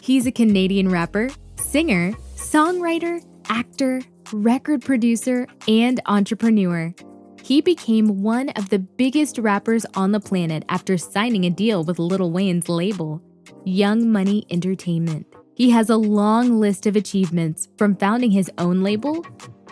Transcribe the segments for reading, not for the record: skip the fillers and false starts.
He's a Canadian rapper, singer, songwriter, actor, record producer, and entrepreneur. He became one of the biggest rappers on the planet after signing a deal with Lil Wayne's label, Young Money Entertainment. He has a long list of achievements, from founding his own label,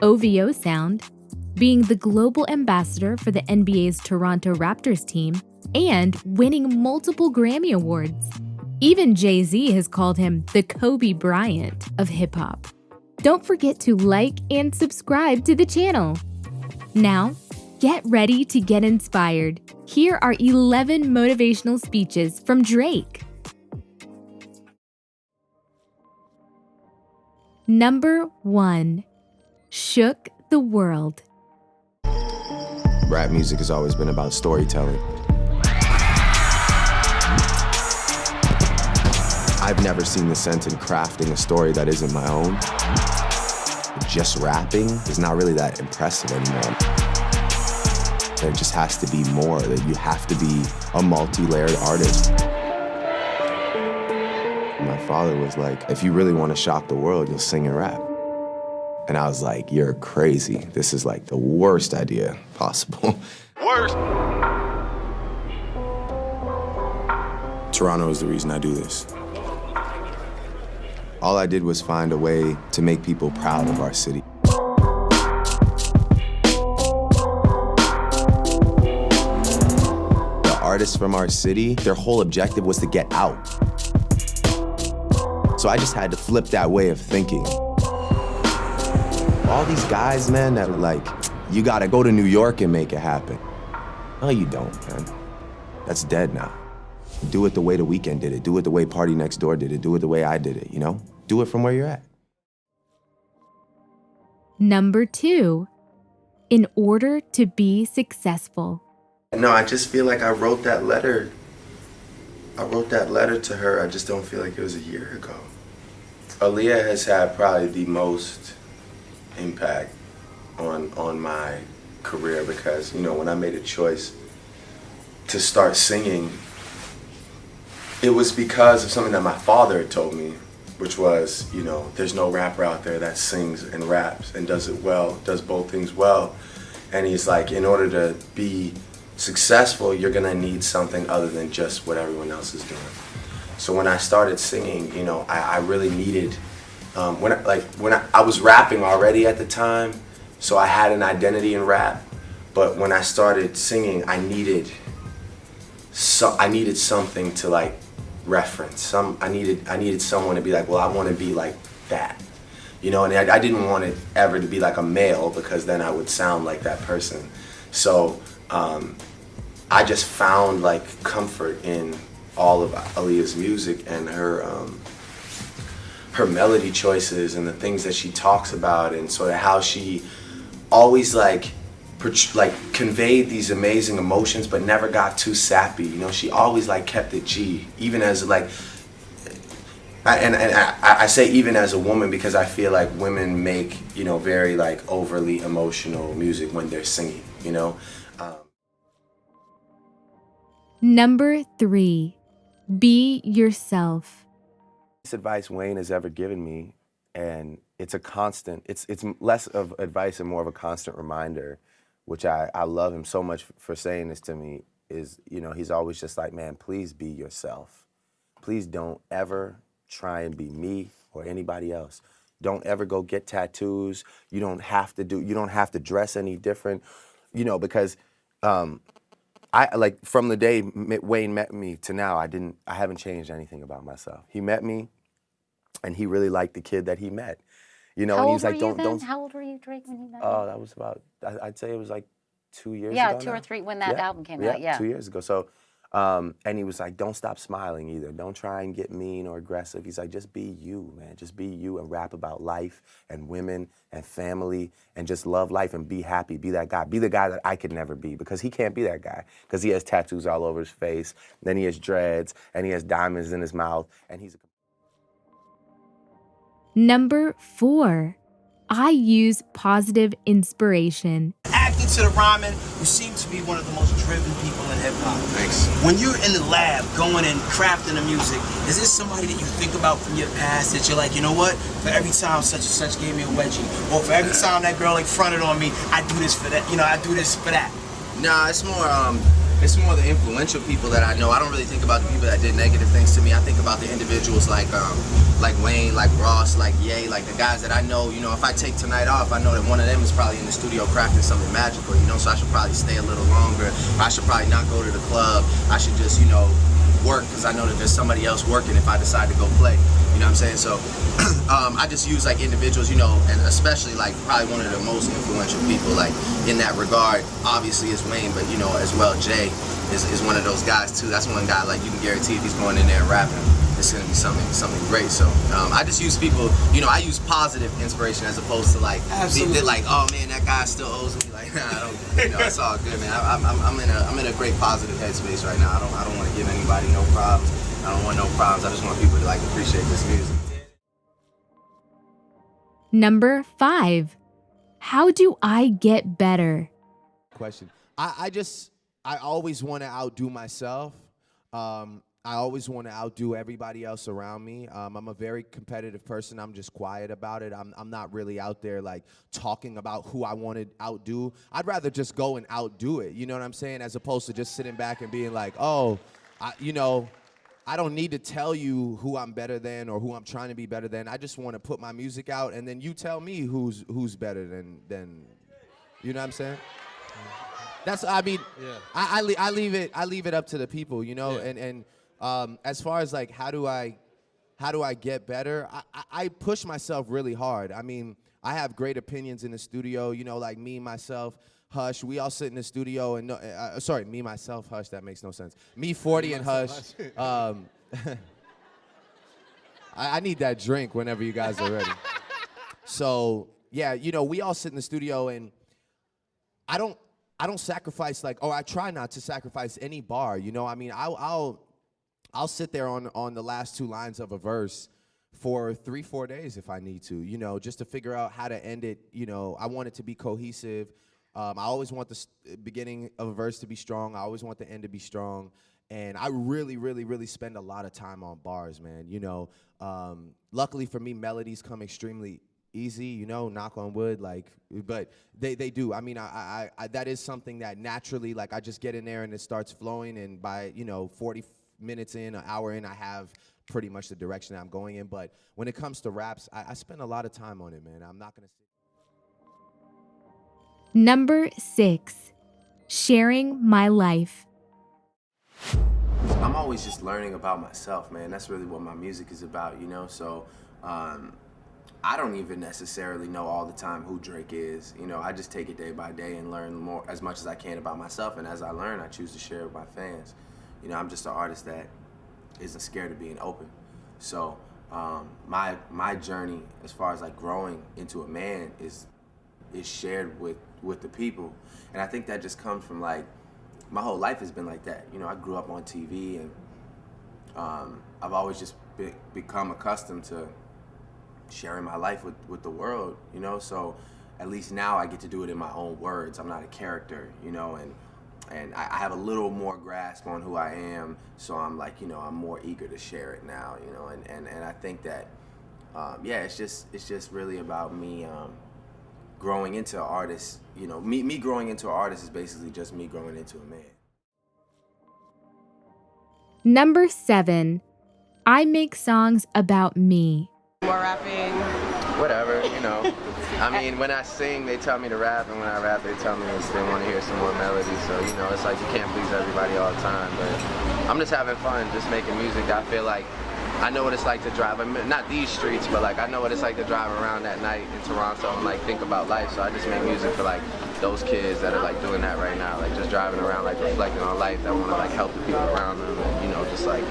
OVO Sounds, being the global ambassador for the NBA's Toronto Raptors team, and winning multiple Grammy Awards. Even Jay-Z has called him the Kobe Bryant of hip-hop. Don't forget to like and subscribe to the channel. Now, get ready to get inspired. Here are 11 motivational speeches from Drake. Number 1. Shook the World. Rap music has always been about storytelling. I've never seen the sense in crafting a story that isn't my own. Just rapping is not really that impressive anymore. There just has to be more, that you have to be a multi-layered artist. My father was like, if you really want to shock the world, you'll sing and rap. And I was like, you're crazy. This is like the worst idea possible. Worst! Toronto is the reason I do this. All I did was find a way to make people proud of our city. The artists from our city, their whole objective was to get out. So I just had to flip that way of thinking. All these guys, man, that are like, you gotta go to New York and make it happen. No, you don't, man. That's dead now. Do it the way The Weeknd did it. Do it the way Party Next Door did it. Do it the way I did it, you know? Do it from where you're at. Number 2. In order to be successful. No, I just feel like I wrote that letter to her. I just don't feel like it was a year ago. Aaliyah has had probably the most impact on my career because, you know, when I made a choice to start singing, it was because of something that my father had told me, which was, you know, there's no rapper out there that sings and raps and does it well, does both things well. And he's like, in order to be successful, you're gonna need something other than just what everyone else is doing. So when I started singing, you know, I really needed, when I was rapping already at the time, so I had an identity in rap, but when I started singing, I needed something to like reference. I needed someone to be like, well, I want to be like that, you know. And I didn't want it ever to be like a male because then I would sound like that person. So I just found like comfort in all of Aaliyah's music and her melody choices and the things that she talks about and sort of how she always like conveyed these amazing emotions but never got too sappy. You know, she always like kept it G, even as like, I say even as a woman because I feel like women make, you know, very like overly emotional music when they're singing, you know. Number 3. Be yourself. This advice Wayne has ever given me, and it's a constant, it's less of advice and more of a constant reminder, which I love him so much for saying this to me, is, you know, he's always just like, man, please be yourself. Please don't ever try and be me or anybody else. Don't ever go get tattoos. You don't have to dress any different, you know, because I like from the day Wayne met me to now, I haven't changed anything about myself. He met me and he really liked the kid that he met. You know, and he's like, don't. How old were you, Drake, when you met Oh, me? that was about, I'd say it was like 2 years ago. Yeah, 2 or now. 3 when that album came out. Yeah, 2 years ago. So, and he was like, don't stop smiling either. Don't try and get mean or aggressive. He's like, just be you, man. Just be you and rap about life and women and family and just love life and be happy. Be that guy. Be the guy that I could never be, because he can't be that guy because he has tattoos all over his face. Then he has dreads and he has diamonds in his mouth and he's. Number 4. I use positive inspiration. Active to the rhyming, you seem to be one of the most driven people in hip-hop. Thanks. When you're in the lab, going and crafting the music, is this somebody that you think about from your past that you're like, you know what, for every time such and such gave me a wedgie, or for every time that girl like fronted on me, I do this for that, you know, I do this for that? Nah, it's more the influential people that I know. I don't really think about the people that did negative things to me. I think about the individuals like Wayne, like Ross, like Ye, like the guys that I know. You know, if I take tonight off, I know that one of them is probably in the studio crafting something magical. You know, so I should probably stay a little longer. I should probably not go to the club. I should just, you know, work because I know that there's somebody else working if I decide to go play. You know what I'm saying? So I just use like individuals, you know, and especially like probably one of the most influential people like in that regard obviously is Wayne, but you know as well Jay is one of those guys too. That's one guy like you can guarantee if he's going in there and rapping, it's gonna be something great. So I just use people, you know, I use positive inspiration as opposed to like they're like, oh man, that guy still owes me. Like, nah, I don't, you know, it's all good, man. I'm in a great positive headspace right now. I don't want to give anybody no problems. I don't want no problems. I just want people to like appreciate this music. Number 5. How do I get better? Question. I always want to outdo myself. I always want to outdo everybody else around me. I'm a very competitive person. I'm just quiet about it. I'm not really out there like talking about who I want to outdo. I'd rather just go and outdo it. You know what I'm saying? As opposed to just sitting back and being like, oh, you know, I don't need to tell you who I'm better than or who I'm trying to be better than. I just want to put my music out, and then you tell me who's better than. You know what I'm saying? That's, I mean, yeah. I leave it up to the people, you know. Yeah. And as far as like how do I get better? I push myself really hard. I mean, I have great opinions in the studio, you know, like me, myself, Hush. We all sit in the studio and sorry, me, myself, Hush. That makes no sense. Me, 40, and Hush. I need that drink whenever you guys are ready. So yeah, you know, we all sit in the studio, and I don't sacrifice like, I try not to sacrifice any bar. You know, I mean, I'll sit there on the last 2 lines of a verse for 3-4 days if I need to, you know, just to figure out how to end it. You know, I want it to be cohesive. I always want the beginning of a verse to be strong. I always want the end to be strong. And I really, really, really spend a lot of time on bars, man. You know, luckily for me, melodies come extremely easy, you know, knock on wood, like, but they do. I mean, I that is something that naturally, like, I just get in there and it starts flowing, and by, you know, 40 minutes in, an hour in, I have pretty much the direction that I'm going in. But when it comes to raps, I spend a lot of time on it, man. I'm not gonna say. Number 6. Sharing my life. I'm always just learning about myself, man. That's really what my music is about, you know? So I don't even necessarily know all the time who Drake is. You know, I just take it day by day and learn more as much as I can about myself. And as I learn, I choose to share with my fans. You know, I'm just an artist that isn't scared of being open. So my journey as far as like growing into a man is shared with the people. And I think that just comes from like, my whole life has been like that. You know, I grew up on TV, and I've always just become accustomed to sharing my life with the world, you know? So at least now I get to do it in my own words. I'm not a character, you know, and I have a little more grasp on who I am, so I'm like, you know, I'm more eager to share it now, you know, and I think that, yeah, it's just really about me growing into an artist. You know, me growing into an artist is basically just me growing into a man. Number 7. I make songs about me. More rapping. Whatever, you know. I mean, when I sing, they tell me to rap, and when I rap, they tell me they want to hear some more melody. So, you know, it's like you can't please everybody all the time. But I'm just having fun, just making music. I feel like I know what it's like to drive, I mean, not these streets, but like I know what it's like to drive around at night in Toronto and like think about life. So I just make music for like those kids that are like doing that right now, like just driving around, like reflecting on life, that want to like help the people around them, and you know, just like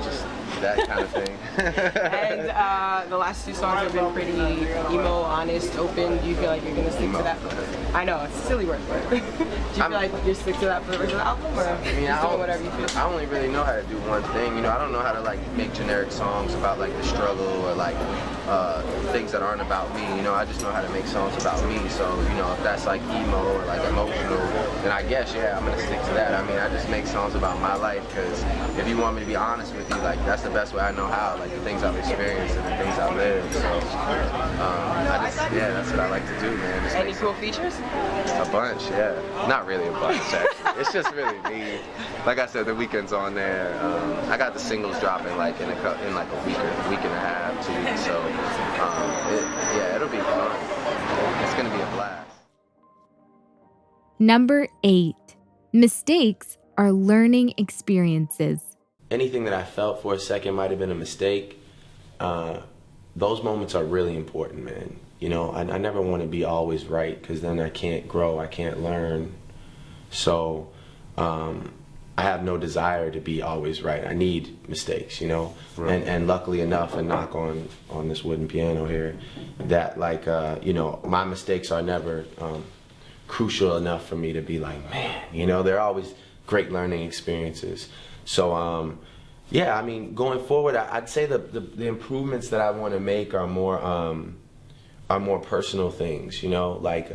just that kind of thing. And the last 2 songs have been pretty emo, honest, open. Do you feel like you're gonna stick to that? I know, it's a silly word, but do you feel like you're stick to that for the rest of the album, or just doing whatever you feel? I only really know how to do one thing. You know, I don't know how to like make generic songs about like the struggle or like things that aren't about me. You know, I just know how to make songs about me. So, you know, if that's like emo or like emotional, then I guess, yeah, I'm gonna stick to that. I mean, I just make songs about my life, because if you want me to be honest with you, like that's the best way I know how, like the things I've experienced and the things I've lived. So, that's what I like to do, man. Just Any cool features? a bunch, yeah. Not really a bunch, actually. It's just really me. Like I said, the weekend's on there. I got the singles dropping like in like a week and a half, 2 weeks. So, it'll be fun. It's gonna be a blast. Number 8. Mistakes are learning experiences. Anything that I felt for a second might have been a mistake. Those moments are really important, man. You know, I never want to be always right, because then I can't grow, I can't learn. So I have no desire to be always right. I need mistakes, you know. Right. And luckily enough, and knock on this wooden piano here, that like you know, my mistakes are never crucial enough for me to be like, man, you know, they're always great learning experiences. So yeah, I mean, going forward, I'd say the improvements that I want to make are more personal things, you know, like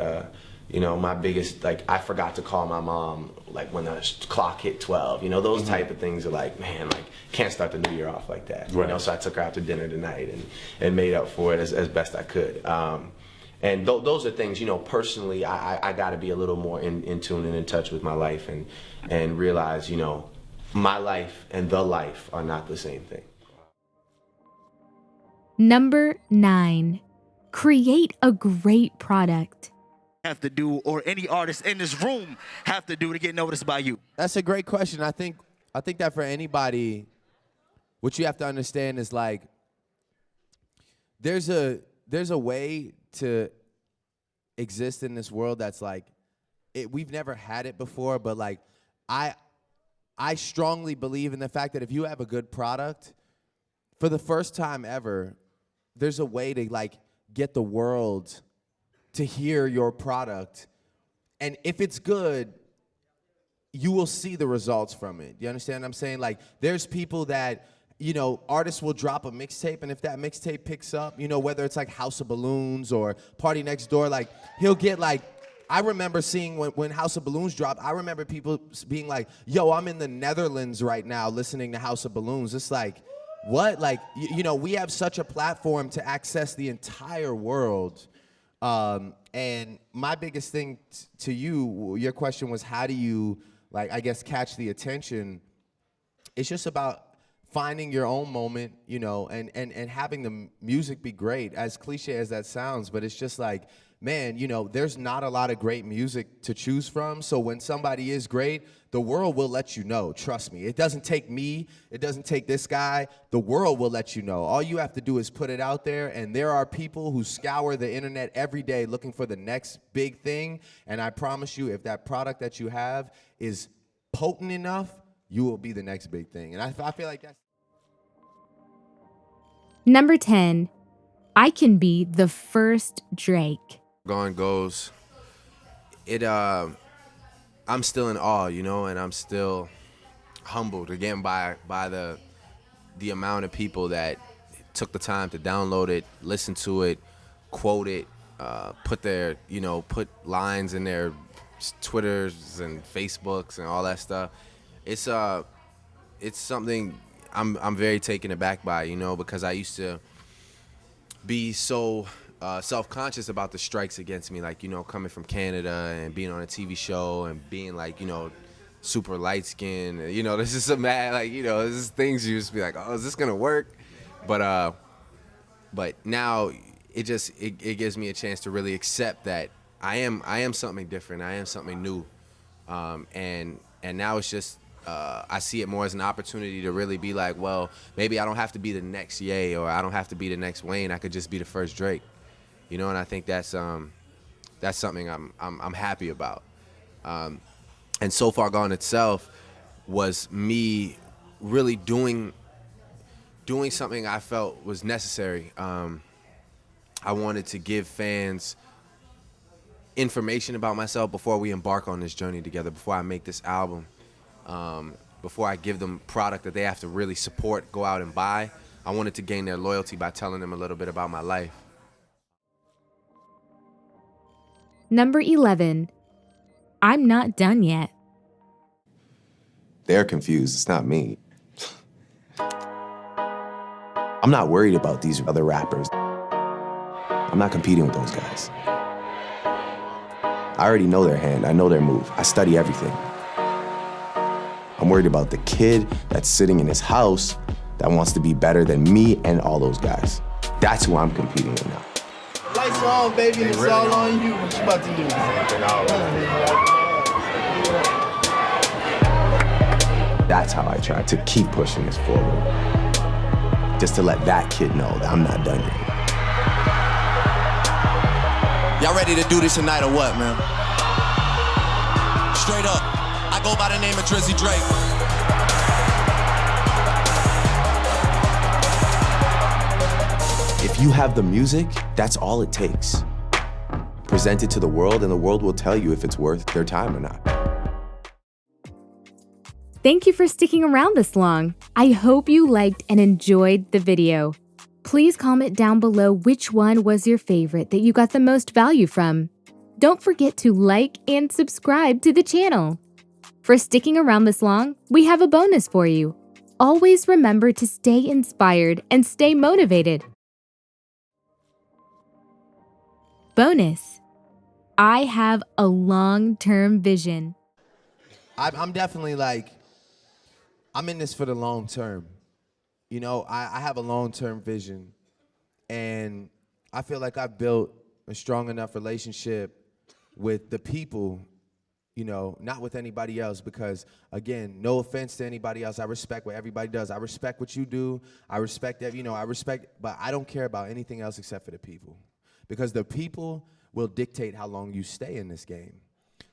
you know, my biggest, like, I forgot to call my mom like when the clock hit 12, you know, those type of things are like, man, like, can't start the new year off like that. Right. You know, so I took her out to dinner tonight and made up for it as best I could. And those are things, you know, personally, I got to be a little more in tune and in touch with my life and realize, you know, my life and the life are not the same thing. Number 9. Create a great product. Have to do, or any artist in this room have to do to get noticed by you? That's a great question. I think that for anybody, what you have to understand is like there's a way to exist in this world that's like we've never had it before, but like I strongly believe in the fact that if you have a good product, for the first time ever, there's a way to like get the world to hear your product, and if it's good, you will see the results from it. You understand what I'm saying? Like, there's people that, you know, artists will drop a mixtape, and if that mixtape picks up, you know, whether it's like House of Balloons or Party Next Door, like, he'll get like, I remember seeing when House of Balloons dropped, I remember people being like, yo, I'm in the Netherlands right now listening to House of Balloons. It's like, what? Like, you know, we have such a platform to access the entire world. And my biggest thing to you, your question was, how do you, like, I guess, catch the attention? It's just about finding your own moment, you know, and having the music be great, as cliche as that sounds, but it's just like, man, you know, there's not a lot of great music to choose from, so when somebody is great, the world will let you know, trust me. It doesn't take me, it doesn't take this guy, the world will let you know. All you have to do is put it out there, and there are people who scour the internet every day looking for the next big thing, and I promise you, if that product that you have is potent enough, you will be the next big thing. And I feel like that's... Number 10. I can be the first Drake. Gone goes. I'm still in awe, you know, and I'm still humbled again by the amount of people that took the time to download it, listen to it, quote it, put lines in their Twitters and Facebooks and all that stuff. It's something I'm very taken aback by, you know, because I used to be so self-conscious about the strikes against me, like, you know, coming from Canada and being on a TV show and being like, you know, super light-skinned, you know, this is some mad, like, you know, this is things you just be like, oh, is this gonna work? But now it gives me a chance to really accept that I am something different, I am something new, and now it's just I see it more as an opportunity to really be like, well, maybe I don't have to be the next Ye, or I don't have to be the next Wayne. I could just be the first Drake, you know. And I think that's something I'm happy about. And So Far Gone itself was me really doing doing something I felt was necessary. I wanted to give fans information about myself before we embark on this journey together, before I make this album, before I give them product that they have to really support, go out and buy. I wanted to gain their loyalty by telling them a little bit about my life. Number 11. I'm not done yet. They're confused, it's not me. I'm not worried about these other rappers. I'm not competing with those guys. I already know their hand, I know their move. I study everything. I'm worried about the kid that's sitting in his house that wants to be better than me and all those guys. That's who I'm competing with now. Lights are on, baby, and it's all on you. What you about to do? That's how I try to keep pushing this forward. Just to let that kid know that I'm not done yet. Y'all ready to do this tonight or what, man? Straight up, I go by the name of Drizzy Drake. If you have the music, that's all it takes. Present it to the world and the world will tell you if it's worth their time or not. Thank you for sticking around this long. I hope you liked and enjoyed the video. Please comment down below which one was your favorite that you got the most value from. Don't forget to like and subscribe to the channel. For sticking around this long, we have a bonus for you. Always remember to stay inspired and stay motivated. Bonus. I have a long-term vision. I'm definitely like, I'm in this for the long term. You know, I have a long-term vision, and I feel like I've built a strong enough relationship with the people, you know, not with anybody else, because again, no offense to anybody else, I respect what everybody does. I respect what you do. I respect that, you know, but I don't care about anything else except for the people, because the people will dictate how long you stay in this game.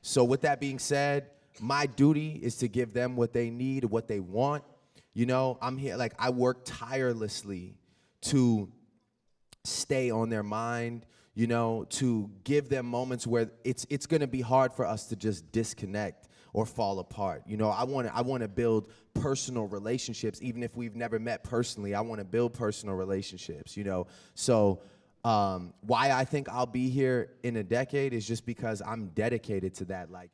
So with that being said, my duty is to give them what they need, what they want. You know, I'm here, like, I work tirelessly to stay on their mind, you know, to give them moments where it's gonna be hard for us to just disconnect or fall apart. You know, I wanna build personal relationships, even if we've never met personally. I wanna build personal relationships, you know. So why I think I'll be here in a decade is just because I'm dedicated to that. Like,